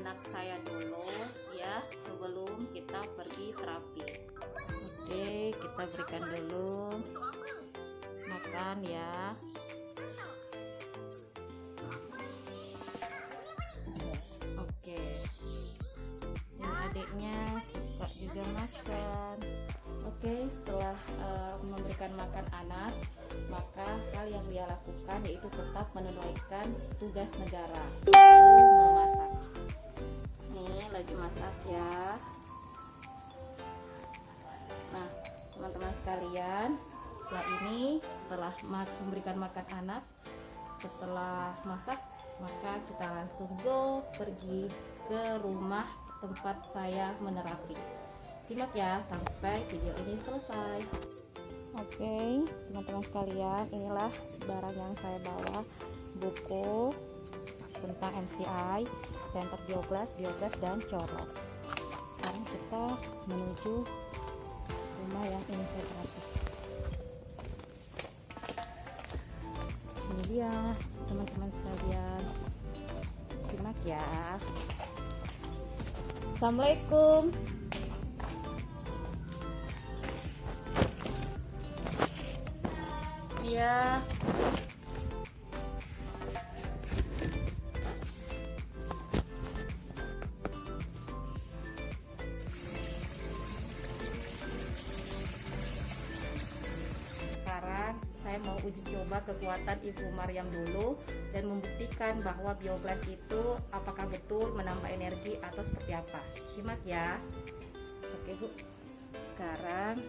anak saya dulu ya sebelum kita pergi terapi. Oke, kita berikan dulu makan ya. Oke, ini adiknya suka juga makan. Oke, setelah memberikan makan anak, maka hal yang dia lakukan yaitu tetap menunaikan tugas negara, yaitu memasak. Nih lagi masak ya. Nah, teman-teman sekalian, setelah memberikan makan anak, setelah masak, maka kita langsung pergi ke rumah tempat saya menerapi. Simak ya sampai video ini selesai. Oke, teman-teman sekalian, inilah barang yang saya bawa, buku tentang MCI, Center Bioglas, dan Corok. Sekarang kita menuju rumah yang ingin saya terapi. Ini dia teman-teman sekalian, simak ya. Assalamualaikum. Ya. Sekarang saya mau uji coba kekuatan Ibu Maryam dulu dan membuktikan bahwa bioglas itu apakah betul menambah energi atau seperti apa. Simak ya. Oke Bu. Sekarang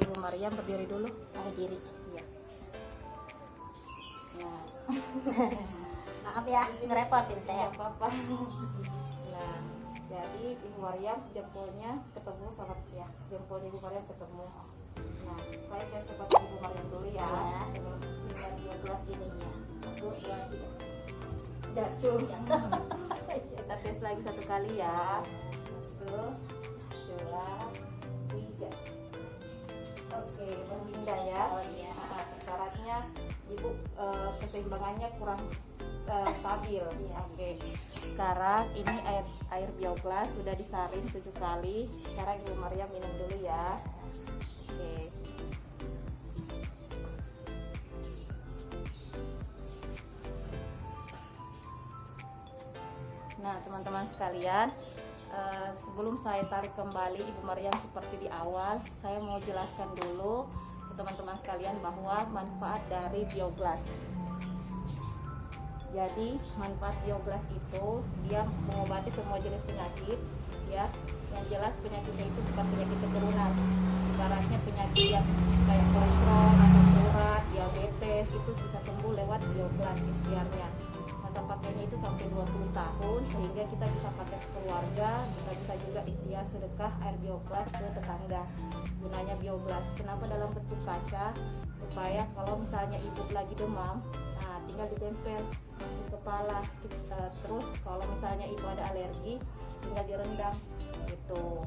Ibu Maryam berdiri dulu. Berdiri. Iya. Nah. Maaf ya, ngerepotin saya. Tidak apa-apa. Nah, jadi Ibu Maryam jempolnya ketemu sama ya, jempolnya Ibu Maryam ketemu. Nah, saya tes kepada Ibu Maryam dulu ya. Sebelum dengan bioglas ini ya. Satu, dua, tiga. Jatuh. Kita tes lagi satu kali ya. Satu, dua, tiga. Oke, menghindar ya. Oh iya. Nah, syaratnya Ibu keseimbangannya kurang stabil. Iya. Oke. Sekarang ini air bioglas sudah disaring 7 kali. Sekarang Ibu Maryam minum dulu ya. Oke. Nah, teman-teman sekalian, sebelum saya tarik kembali Ibu Maryam seperti di awal, saya mau jelaskan dulu ke teman-teman sekalian bahwa manfaat dari bioglas. Jadi manfaat bioglas itu dia mengobati semua jenis penyakit ya. Yang jelas penyakitnya itu bukan penyakit keturunan. Ibaratnya penyakit yang kayak kolesterol, asam urat, diabetes itu bisa sembuh lewat bioglas ikhtiarnya. Masa pakainya itu sampai 20 tahun sehingga kita bisa pakai keluarga, kita bisa juga ikhtiar sedekah air bioglas ke tetangga. Gunanya bioglas, kenapa dalam bentuk kaca? Supaya kalau misalnya ibu lagi demam, nah tinggal ditempel di kepala. Terus kalau misalnya ibu ada alergi, tinggal direndam gitu.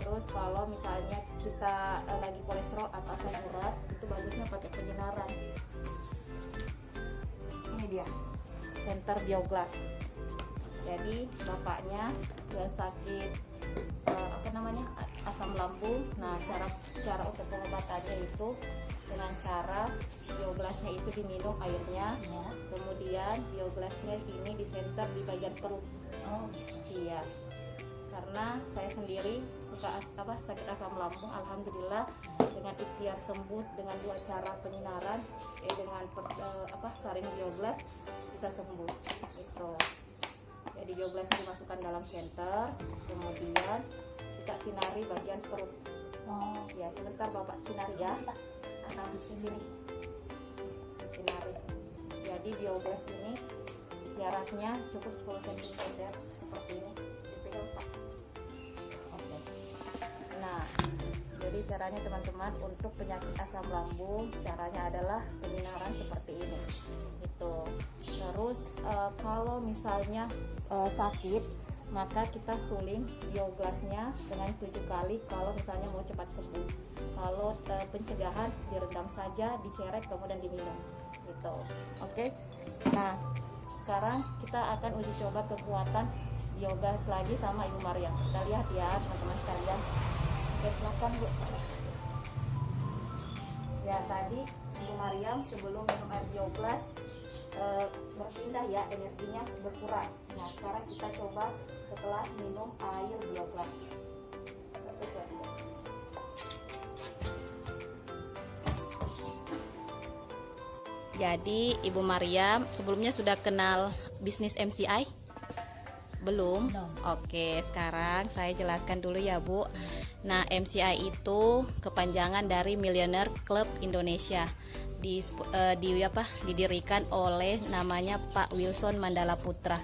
Terus kalau misalnya kita lagi kolesterol atau asam urat, itu bagusnya pakai penyinaran. Ini dia Center Bioglas. Jadi bapaknya yang sakit asam lambung. Nah, cara untuk pengobatannya itu dengan cara bioglasnya itu diminum airnya, Ya. kemudian bioglasnya ini disenter di bagian perut. Oh. Iya. Karena saya sendiri suka sakit asam lambung, alhamdulillah dengan ikhtiar sembuh dengan 2 cara penyinaran, dengan saring bioglas bisa sembuh. Itu. Jadi bioglasnya dimasukkan dalam senter, kemudian kita sinari bagian perut. Oh. Ya, sebentar Bapak sinari ya. Nah, di sini sinari. Jadi bioglas ini jaraknya cukup 10 cm seperti ini. Dipegang Pak. Oke. Nah, jadi caranya teman-teman untuk penyakit asam lambung, caranya adalah penyinaran seperti ini. Itu. Terus kalau misalnya sakit, maka kita suling bioglasnya dengan 7 kali kalau misalnya mau cepat sembuh. Kalau pencegahan direndam saja, dicerek kemudian diminum gitu. Oke. Nah, sekarang kita akan uji coba kekuatan biogas lagi sama Ibu Maryam. Kita lihat ya teman-teman sekalian. Oke, silakan Bu. Ya, tadi Ibu Maryam sebelum minum air biogas berpindah ya, energinya berkurang. Nah, sekarang kita coba setelah minum air biogas. Jadi Ibu Maryam sebelumnya sudah kenal bisnis MCI? Belum? Belum. Oke, sekarang saya jelaskan dulu ya Bu. Nah, MCI itu kepanjangan dari Millionaire Club Indonesia. Didirikan oleh namanya Pak Wilson Mandala Putra.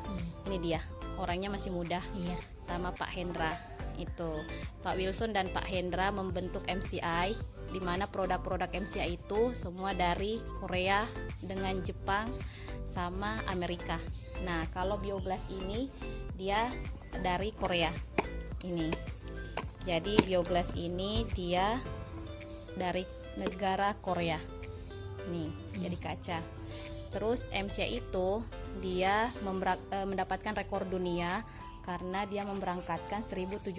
Ini dia, orangnya masih muda. Iya. Sama Pak Hendra. Itu Pak Wilson dan Pak Hendra membentuk MCI, di mana produk-produk MCI itu semua dari Korea dengan Jepang sama Amerika. Nah, kalau biogas ini dia dari Korea ini. Jadi biogas ini dia dari negara Korea. Nih, jadi kaca. Terus MCI itu dia mendapatkan rekor dunia karena dia memberangkatkan 1.700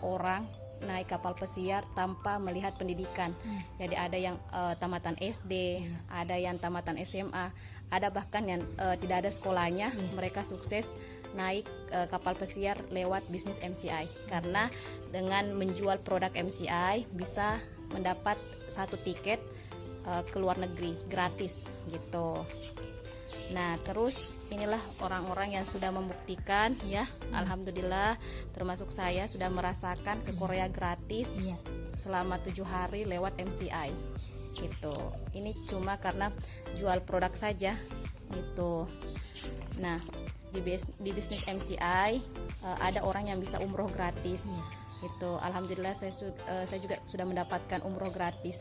orang naik kapal pesiar tanpa melihat pendidikan. Jadi ada yang tamatan SD, ada yang tamatan SMA, ada bahkan yang tidak ada sekolahnya, mereka sukses naik kapal pesiar lewat bisnis MCI. Karena dengan menjual produk MCI bisa mendapat satu tiket ke luar negeri gratis gitu. Nah, terus inilah orang-orang yang sudah membuktikan ya, alhamdulillah, termasuk saya sudah merasakan ke Korea gratis selama 7 hari lewat MCI gitu. Ini cuma karena jual produk saja gitu. Nah, di bisnis MCI ada orang yang bisa umroh gratis gitu. Alhamdulillah saya juga sudah mendapatkan umroh gratis.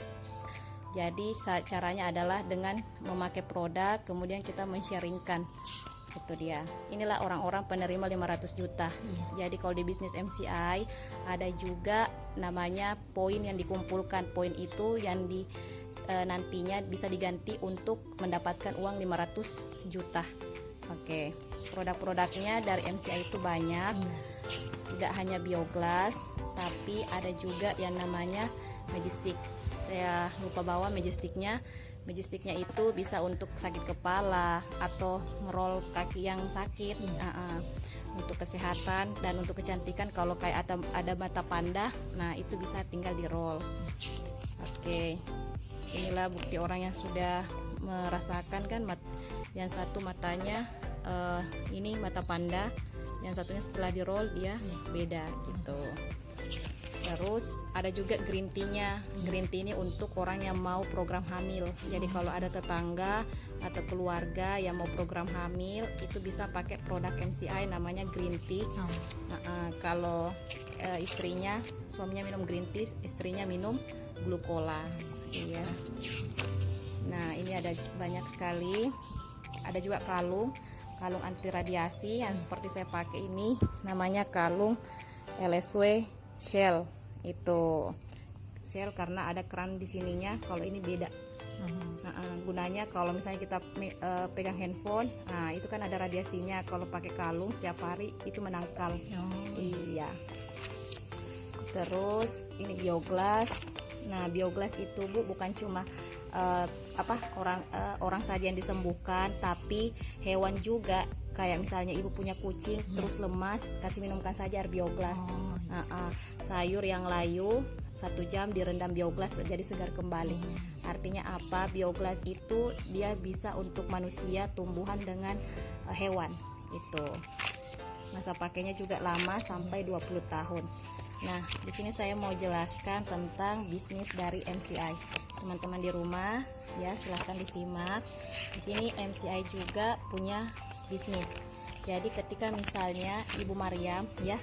Jadi caranya adalah dengan memakai produk, kemudian kita men-sharingkan. Itu dia. Inilah orang-orang penerima 500 juta. Jadi kalau di bisnis MCI ada juga namanya poin yang dikumpulkan. Poin itu yang nantinya bisa diganti untuk mendapatkan uang 500 juta. Oke. Produk-produknya dari MCI itu banyak. Tidak hanya biogas, tapi ada juga yang namanya Majestic. Saya lupa bawa Majesticnya. Majesticnya itu bisa untuk sakit kepala atau merol kaki yang sakit, untuk kesehatan dan untuk kecantikan. Kalau kayak ada mata panda, nah itu bisa tinggal di roll. Oke, inilah bukti orang yang sudah merasakan kan, yang satu matanya ini mata panda, yang satunya setelah di roll dia beda gitu. Terus ada juga green tea-nya. Green tea ini untuk orang yang mau program hamil. Jadi kalau ada tetangga atau keluarga yang mau program hamil, itu bisa pakai produk MCI namanya green tea. Kalau suaminya minum green tea, istrinya minum glukola. Iya. Nah, ini ada banyak sekali. Ada juga kalung anti radiasi yang seperti saya pakai ini, namanya kalung LSW Shell. Itu Shell karena ada keran di sininya, kalau ini beda. Gunanya kalau misalnya kita pegang handphone, nah itu kan ada radiasinya. Kalau pakai kalung setiap hari itu menangkal. Iya. Terus ini biogas. Nah, biogas itu Bu bukan cuma orang saja yang disembuhkan, tapi hewan juga. Kayak misalnya ibu punya kucing terus lemas, kasih minumkan saja air biogas. Sayur yang layu 1 jam direndam biogas jadi segar kembali. Artinya apa? Biogas itu dia bisa untuk manusia, tumbuhan dengan hewan. Itu masa pakainya juga lama sampai 20 tahun. Nah, di sini saya mau jelaskan tentang bisnis dari MCI. Teman-teman di rumah ya, silahkan disimak. Di sini MCI juga punya bisnis. Jadi ketika misalnya Ibu Maryam ya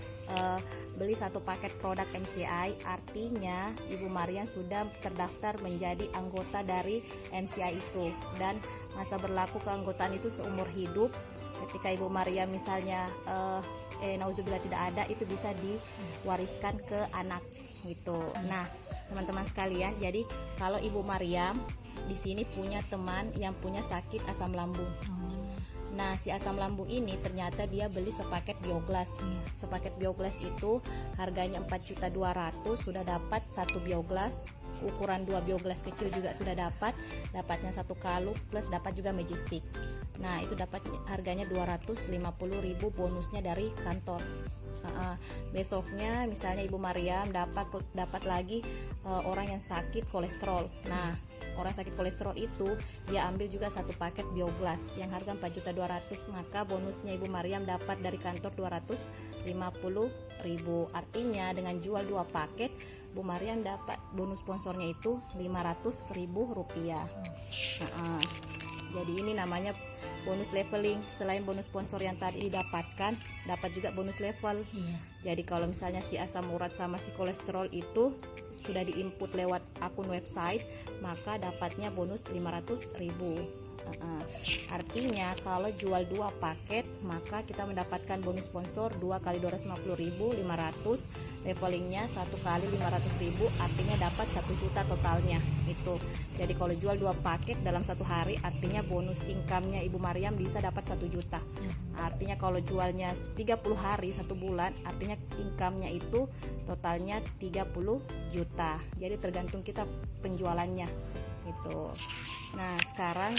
beli satu paket produk MCI, artinya Ibu Maryam sudah terdaftar menjadi anggota dari MCI itu, dan masa berlaku keanggotaan itu seumur hidup. Ketika Ibu Maryam misalnya nauzubillah tidak ada, itu bisa diwariskan ke anak gitu. Nah, teman-teman sekalian, jadi kalau Ibu Maryam di sini punya teman yang punya sakit asam lambung. Nah, si asam lambung ini ternyata dia beli sepaket bioglas. Sepaket bioglas itu harganya 4.200.000, sudah dapat satu bioglas. Ukuran 2 bioglas kecil juga sudah dapatnya satu kalung plus dapat juga magic stick. Nah, itu dapat harganya 250.000 bonusnya dari kantor. Besoknya misalnya Ibu Mariam dapat lagi orang yang sakit kolesterol. Nah, orang sakit kolesterol itu dia ambil juga satu paket bioglas yang harga 4.200.000, maka bonusnya Ibu Mariam dapat dari kantor 250.000. Artinya dengan jual 2 paket Bu Mariam dapat bonus sponsornya itu 500.000 rupiah. Jadi ini namanya bonus leveling. Selain bonus sponsor yang tadi didapatkan, dapat juga bonus level. Jadi kalau misalnya si asam urat sama si kolesterol itu sudah diinput lewat akun website, maka dapatnya bonus 500.000. Artinya kalau jual 2 paket, maka kita mendapatkan bonus sponsor 2 kali 250.000, 500, levelingnya 1 kali 500.000, artinya dapat 1 juta totalnya itu. Jadi kalau jual 2 paket dalam 1 hari, artinya bonus income-nya Ibu Mariam bisa dapat 1 juta. Artinya kalau jualnya 30 hari 1 bulan, artinya income-nya itu totalnya 30 juta. Jadi tergantung kita penjualannya gitu. Nah, sekarang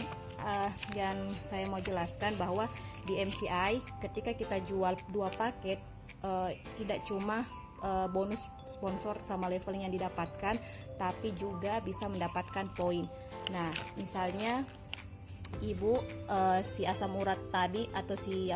yang saya mau jelaskan bahwa di MCI ketika kita jual 2 paket, tidak cuma bonus sponsor sama leveling yang didapatkan, tapi juga bisa mendapatkan poin. Nah, misalnya Ibu si asam urat tadi atau si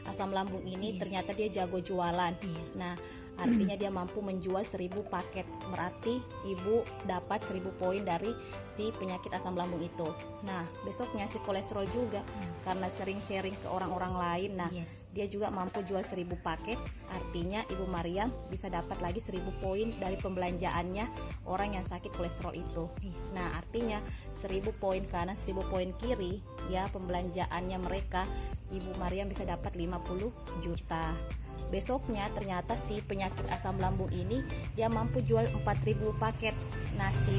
asam lambung ini ternyata dia jago jualan. Nah, artinya dia mampu menjual 1000 paket, berarti Ibu dapat 1000 poin dari si penyakit asam lambung itu. Nah, besoknya si kolesterol juga karena sering sharing ke orang-orang lain. Nah, dia juga mampu jual 1000 paket, artinya Ibu Mariam bisa dapat lagi 1000 poin dari pembelanjaannya orang yang sakit kolesterol itu. Nah, artinya 1000 poin kanan 1000 poin kiri, ya pembelanjaannya mereka, Ibu Mariam bisa dapat 50 juta. Besoknya ternyata si penyakit asam lambung ini dia mampu jual 4000 paket. Nah, si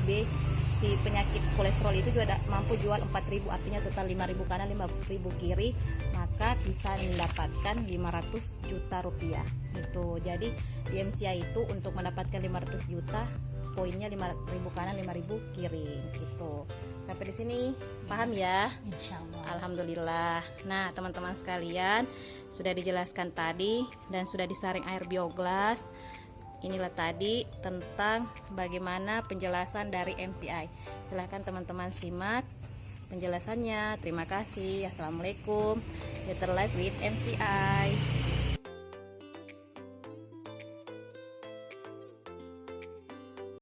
penyakit kolesterol itu juga mampu jual 4.000, artinya total 5.000 kanan 5.000 kiri, maka bisa mendapatkan 500 juta rupiah gitu. Jadi di MCI itu untuk mendapatkan 500 juta poinnya 5.000 kanan 5.000 kiri gitu. Sampai di sini paham ya? Insyaallah. Alhamdulillah. Nah, teman-teman sekalian, sudah dijelaskan tadi dan sudah disaring air bioglas. Inilah tadi tentang bagaimana penjelasan dari MCI. Silahkan teman-teman simak penjelasannya. Terima kasih. Assalamualaikum. Better Life with MCI.